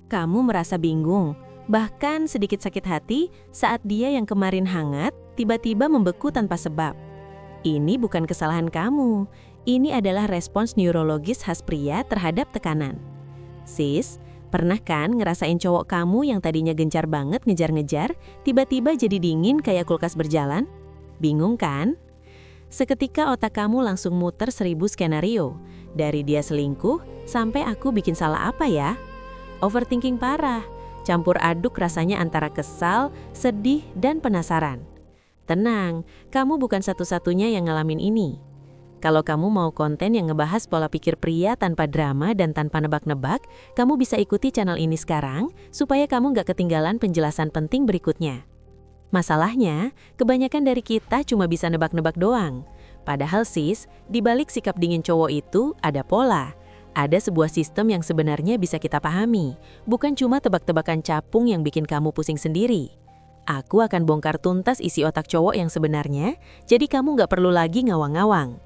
Kamu merasa bingung, bahkan sedikit sakit hati saat dia yang kemarin hangat tiba-tiba membeku tanpa sebab. Ini bukan kesalahan kamu, ini adalah respons neurologis khas pria terhadap tekanan. Sis, pernah kan ngerasain cowok kamu yang tadinya gencar banget ngejar-ngejar, tiba-tiba jadi dingin kayak kulkas berjalan? Bingung kan? Seketika otak kamu langsung muter 1000 skenario, dari dia selingkuh sampai aku bikin salah apa ya? Overthinking parah, campur aduk rasanya antara kesal, sedih, dan penasaran. Tenang, kamu bukan satu-satunya yang ngalamin ini. Kalau kamu mau konten yang ngebahas pola pikir pria tanpa drama dan tanpa nebak-nebak, kamu bisa ikuti channel ini sekarang supaya kamu nggak ketinggalan penjelasan penting berikutnya. Masalahnya, kebanyakan dari kita cuma bisa nebak-nebak doang. Padahal sis, di balik sikap dingin cowok itu ada pola. Ada sebuah sistem yang sebenarnya bisa kita pahami, bukan cuma tebak-tebakan capung yang bikin kamu pusing sendiri. Aku akan bongkar tuntas isi otak cowok yang sebenarnya, jadi kamu nggak perlu lagi ngawang-ngawang.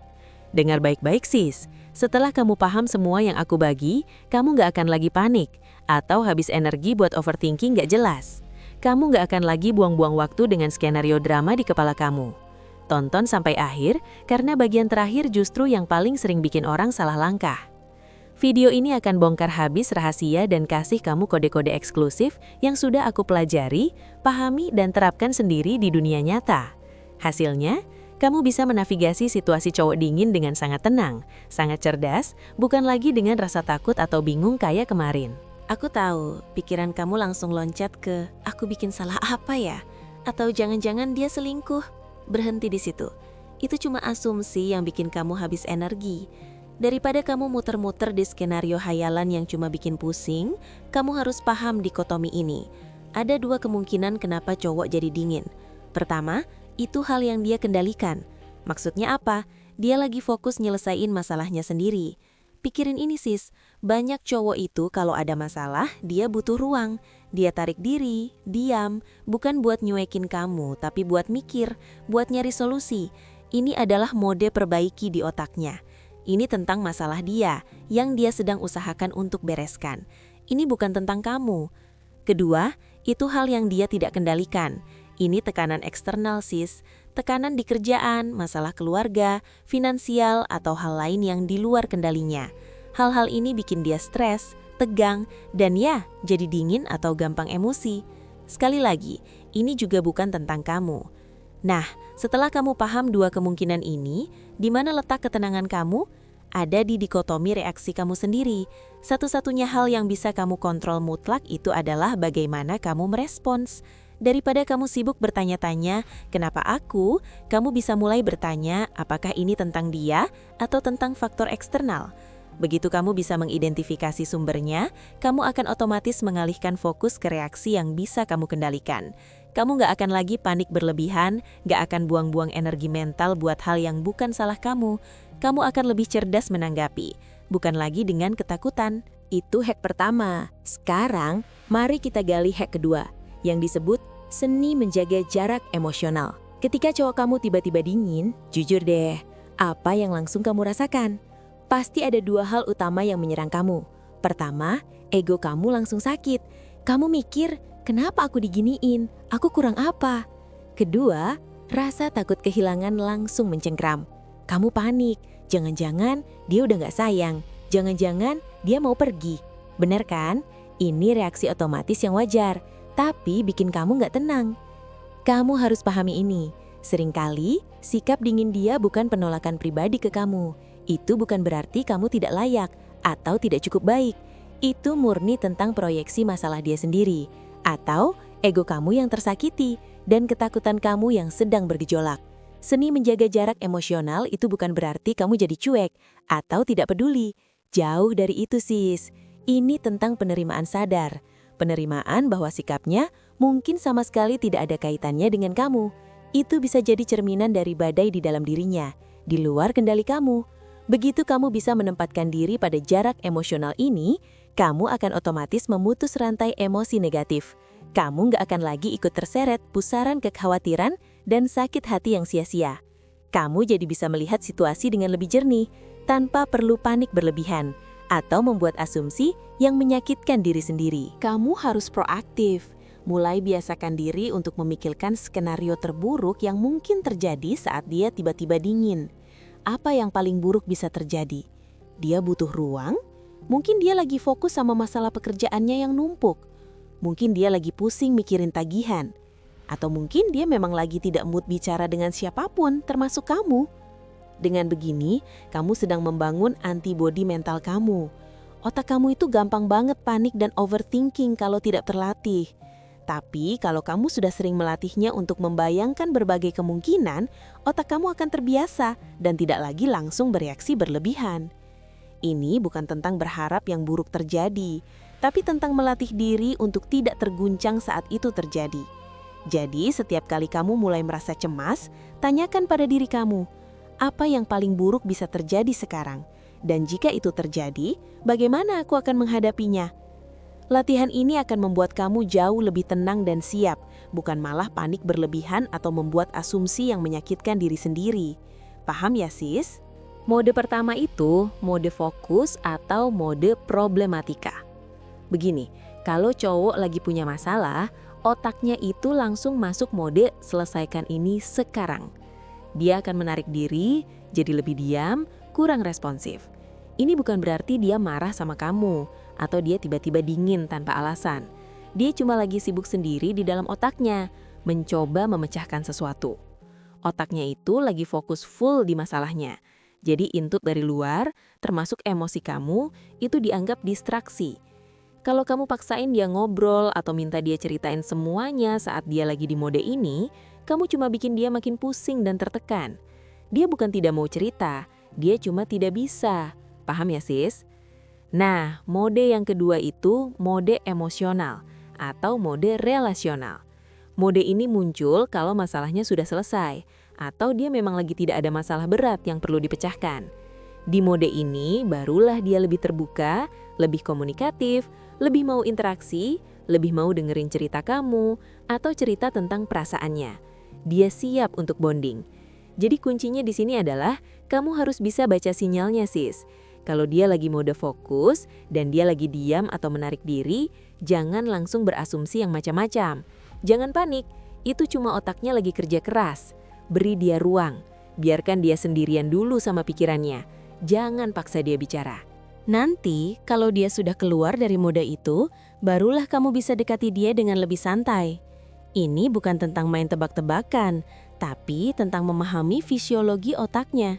Dengar baik-baik sis, setelah kamu paham semua yang aku bagi, kamu nggak akan lagi panik, atau habis energi buat overthinking nggak jelas. Kamu nggak akan lagi buang-buang waktu dengan skenario drama di kepala kamu. Tonton sampai akhir, karena bagian terakhir justru yang paling sering bikin orang salah langkah. Video ini akan bongkar habis rahasia dan kasih kamu kode-kode eksklusif yang sudah aku pelajari, pahami, dan terapkan sendiri di dunia nyata. Hasilnya, kamu bisa menavigasi situasi cowok dingin dengan sangat tenang, sangat cerdas, bukan lagi dengan rasa takut atau bingung kayak kemarin. Aku tahu, pikiran kamu langsung loncat ke, aku bikin salah apa ya? Atau jangan-jangan dia selingkuh? Berhenti di situ. Itu cuma asumsi yang bikin kamu habis energi. Daripada kamu muter-muter di skenario hayalan yang cuma bikin pusing, kamu harus paham dikotomi ini. Ada dua kemungkinan kenapa cowok jadi dingin. Pertama, itu hal yang dia kendalikan. Maksudnya apa? Dia lagi fokus nyelesain masalahnya sendiri. Pikirin ini sis, banyak cowok itu kalau ada masalah, dia butuh ruang. Dia tarik diri, diam, bukan buat nyuekin kamu, tapi buat mikir, buat nyari solusi. Ini adalah mode perbaiki di otaknya. Ini tentang masalah dia, yang dia sedang usahakan untuk bereskan. Ini bukan tentang kamu. Kedua, itu hal yang dia tidak kendalikan. Ini tekanan eksternal sis, tekanan di kerjaan, masalah keluarga, finansial, atau hal lain yang di luar kendalinya. Hal-hal ini bikin dia stres, tegang, dan ya, jadi dingin atau gampang emosi. Sekali lagi, ini juga bukan tentang kamu. Nah, setelah kamu paham dua kemungkinan ini, di mana letak ketenangan kamu? Ada di dikotomi reaksi kamu sendiri. Satu-satunya hal yang bisa kamu kontrol mutlak itu adalah bagaimana kamu merespons. Daripada kamu sibuk bertanya-tanya, kenapa aku? Kamu bisa mulai bertanya, apakah ini tentang dia atau tentang faktor eksternal? Begitu kamu bisa mengidentifikasi sumbernya, kamu akan otomatis mengalihkan fokus ke reaksi yang bisa kamu kendalikan. Kamu nggak akan lagi panik berlebihan, nggak akan buang-buang energi mental buat hal yang bukan salah kamu. Kamu akan lebih cerdas menanggapi, bukan lagi dengan ketakutan. Itu hack pertama. Sekarang, mari kita gali hack kedua, yang disebut seni menjaga jarak emosional. Ketika cowok kamu tiba-tiba dingin, jujur deh, apa yang langsung kamu rasakan? Pasti ada dua hal utama yang menyerang kamu. Pertama, ego kamu langsung sakit. Kamu mikir, kenapa aku diginiin? Aku kurang apa? Kedua, rasa takut kehilangan langsung mencengkram. Kamu panik, jangan-jangan dia udah gak sayang. Jangan-jangan dia mau pergi. Bener kan? Ini reaksi otomatis yang wajar, tapi bikin kamu gak tenang. Kamu harus pahami ini. Seringkali, sikap dingin dia bukan penolakan pribadi ke kamu. Itu bukan berarti kamu tidak layak atau tidak cukup baik. Itu murni tentang proyeksi masalah dia sendiri, atau ego kamu yang tersakiti dan ketakutan kamu yang sedang bergejolak. Seni menjaga jarak emosional itu bukan berarti kamu jadi cuek atau tidak peduli. Jauh dari itu sis. Ini tentang penerimaan sadar. Penerimaan bahwa sikapnya mungkin sama sekali tidak ada kaitannya dengan kamu. Itu bisa jadi cerminan dari badai di dalam dirinya, di luar kendali kamu. Begitu kamu bisa menempatkan diri pada jarak emosional ini, kamu akan otomatis memutus rantai emosi negatif. Kamu nggak akan lagi ikut terseret pusaran kekhawatiran dan sakit hati yang sia-sia. Kamu jadi bisa melihat situasi dengan lebih jernih, tanpa perlu panik berlebihan. atau membuat asumsi yang menyakitkan diri sendiri. Kamu harus proaktif. Mulai biasakan diri untuk memikirkan skenario terburuk yang mungkin terjadi saat dia tiba-tiba dingin. Apa yang paling buruk bisa terjadi? Dia butuh ruang? Mungkin dia lagi fokus sama masalah pekerjaannya yang numpuk. Mungkin dia lagi pusing mikirin tagihan. Atau mungkin dia memang lagi tidak mood bicara dengan siapapun, termasuk kamu. Dengan begini, kamu sedang membangun antibodi mental kamu. Otak kamu itu gampang banget panik dan overthinking kalau tidak terlatih. Tapi kalau kamu sudah sering melatihnya untuk membayangkan berbagai kemungkinan, otak kamu akan terbiasa dan tidak lagi langsung bereaksi berlebihan. Ini bukan tentang berharap yang buruk terjadi, tapi tentang melatih diri untuk tidak terguncang saat itu terjadi. Jadi, setiap kali kamu mulai merasa cemas, tanyakan pada diri kamu, apa yang paling buruk bisa terjadi sekarang? Dan jika itu terjadi, bagaimana aku akan menghadapinya? Latihan ini akan membuat kamu jauh lebih tenang dan siap, bukan malah panik berlebihan atau membuat asumsi yang menyakitkan diri sendiri. Paham ya, sis? Mode pertama itu mode fokus atau mode problematika. Begini, kalau cowok lagi punya masalah, otaknya itu langsung masuk mode selesaikan ini sekarang. Dia akan menarik diri, jadi lebih diam, kurang responsif. Ini bukan berarti dia marah sama kamu, atau dia tiba-tiba dingin tanpa alasan. Dia cuma lagi sibuk sendiri di dalam otaknya, mencoba memecahkan sesuatu. Otaknya itu lagi fokus full di masalahnya. Jadi input dari luar, termasuk emosi kamu, itu dianggap distraksi. Kalau kamu paksain dia ngobrol atau minta dia ceritain semuanya saat dia lagi di mode ini, kamu cuma bikin dia makin pusing dan tertekan. Dia bukan tidak mau cerita, dia cuma tidak bisa. Paham ya, sis? Nah, mode yang kedua itu mode emosional atau mode relasional. Mode ini muncul kalau masalahnya sudah selesai atau dia memang lagi tidak ada masalah berat yang perlu dipecahkan. Di mode ini barulah dia lebih terbuka, lebih komunikatif, lebih mau interaksi, lebih mau dengerin cerita kamu atau cerita tentang perasaannya. Dia siap untuk bonding. Jadi kuncinya di sini adalah kamu harus bisa baca sinyalnya, sis. Kalau dia lagi mode fokus dan dia lagi diam atau menarik diri, jangan langsung berasumsi yang macam-macam. Jangan panik, itu cuma otaknya lagi kerja keras. Beri dia ruang, biarkan dia sendirian dulu sama pikirannya. Jangan paksa dia bicara. Nanti, kalau dia sudah keluar dari mode itu, barulah kamu bisa dekati dia dengan lebih santai. Ini bukan tentang main tebak-tebakan, tapi tentang memahami fisiologi otaknya.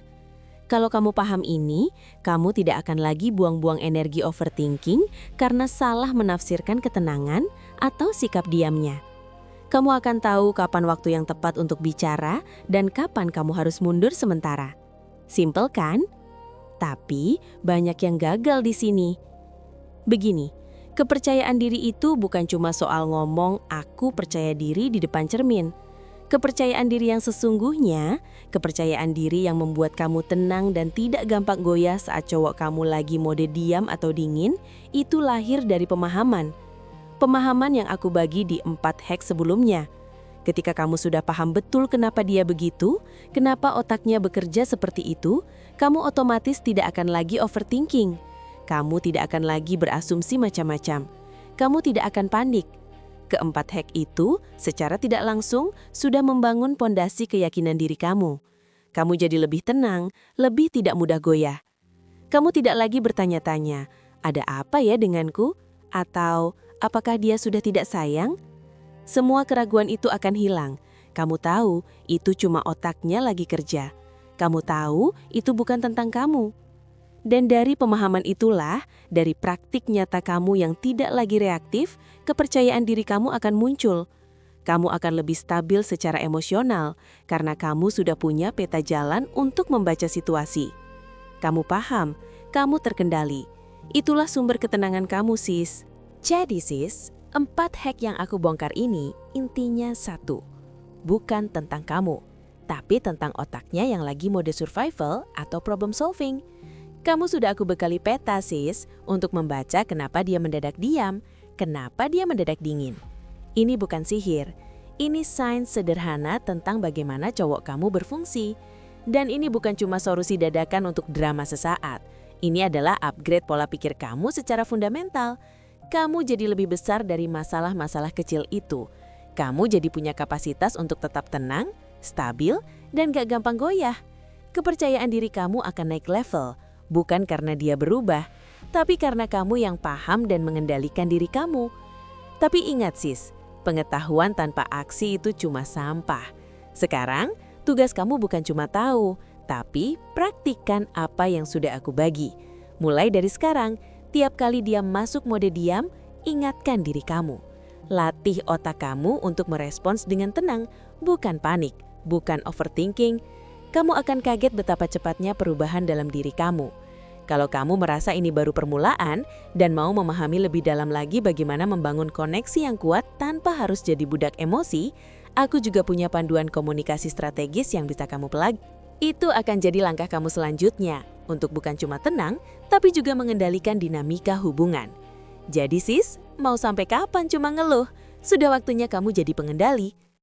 Kalau kamu paham ini, kamu tidak akan lagi buang-buang energi overthinking karena salah menafsirkan ketenangan atau sikap diamnya. Kamu akan tahu kapan waktu yang tepat untuk bicara dan kapan kamu harus mundur sementara. Simpel kan? Tapi banyak yang gagal di sini. Begini, kepercayaan diri itu bukan cuma soal ngomong "aku percaya diri" di depan cermin. Kepercayaan diri yang sesungguhnya, kepercayaan diri yang membuat kamu tenang dan tidak gampang goyah saat cowok kamu lagi mode diam atau dingin, itu lahir dari pemahaman. Pemahaman yang aku bagi di 4 hack sebelumnya. Ketika kamu sudah paham betul kenapa dia begitu, kenapa otaknya bekerja seperti itu, kamu otomatis tidak akan lagi overthinking. Kamu tidak akan lagi berasumsi macam-macam. Kamu tidak akan panik. Keempat hack itu secara tidak langsung sudah membangun pondasi keyakinan diri kamu. Kamu jadi lebih tenang, lebih tidak mudah goyah. Kamu tidak lagi bertanya-tanya, ada apa ya denganku? Atau apakah dia sudah tidak sayang? Semua keraguan itu akan hilang. Kamu tahu itu cuma otaknya lagi kerja. Kamu tahu itu bukan tentang kamu. Dan dari pemahaman itulah, dari praktik nyata kamu yang tidak lagi reaktif, kepercayaan diri kamu akan muncul. Kamu akan lebih stabil secara emosional karena kamu sudah punya peta jalan untuk membaca situasi. Kamu paham, kamu terkendali. Itulah sumber ketenangan kamu, sis. Jadi sis, 4 hack yang aku bongkar ini intinya satu. Bukan tentang kamu, tapi tentang otaknya yang lagi mode survival atau problem solving. Kamu sudah aku bekali peta, sis, untuk membaca kenapa dia mendadak diam, kenapa dia mendadak dingin. Ini bukan sihir, ini sains sederhana tentang bagaimana cowok kamu berfungsi. Dan ini bukan cuma solusi dadakan untuk drama sesaat. Ini adalah upgrade pola pikir kamu secara fundamental. Kamu jadi lebih besar dari masalah-masalah kecil itu. Kamu jadi punya kapasitas untuk tetap tenang, stabil, dan gak gampang goyah. Kepercayaan diri kamu akan naik level, bukan karena dia berubah, tapi karena kamu yang paham dan mengendalikan diri kamu. Tapi ingat sis, pengetahuan tanpa aksi itu cuma sampah. Sekarang, tugas kamu bukan cuma tahu, tapi praktikkan apa yang sudah aku bagi. Mulai dari sekarang, tiap kali dia masuk mode diam, ingatkan diri kamu. Latih otak kamu untuk merespons dengan tenang, bukan panik, bukan overthinking. Kamu akan kaget betapa cepatnya perubahan dalam diri kamu. Kalau kamu merasa ini baru permulaan dan mau memahami lebih dalam lagi bagaimana membangun koneksi yang kuat tanpa harus jadi budak emosi, aku juga punya panduan komunikasi strategis yang bisa kamu pelajari. Itu akan jadi langkah kamu selanjutnya untuk bukan cuma tenang, tapi juga mengendalikan dinamika hubungan. Jadi sis, mau sampai kapan cuma ngeluh? Sudah waktunya kamu jadi pengendali.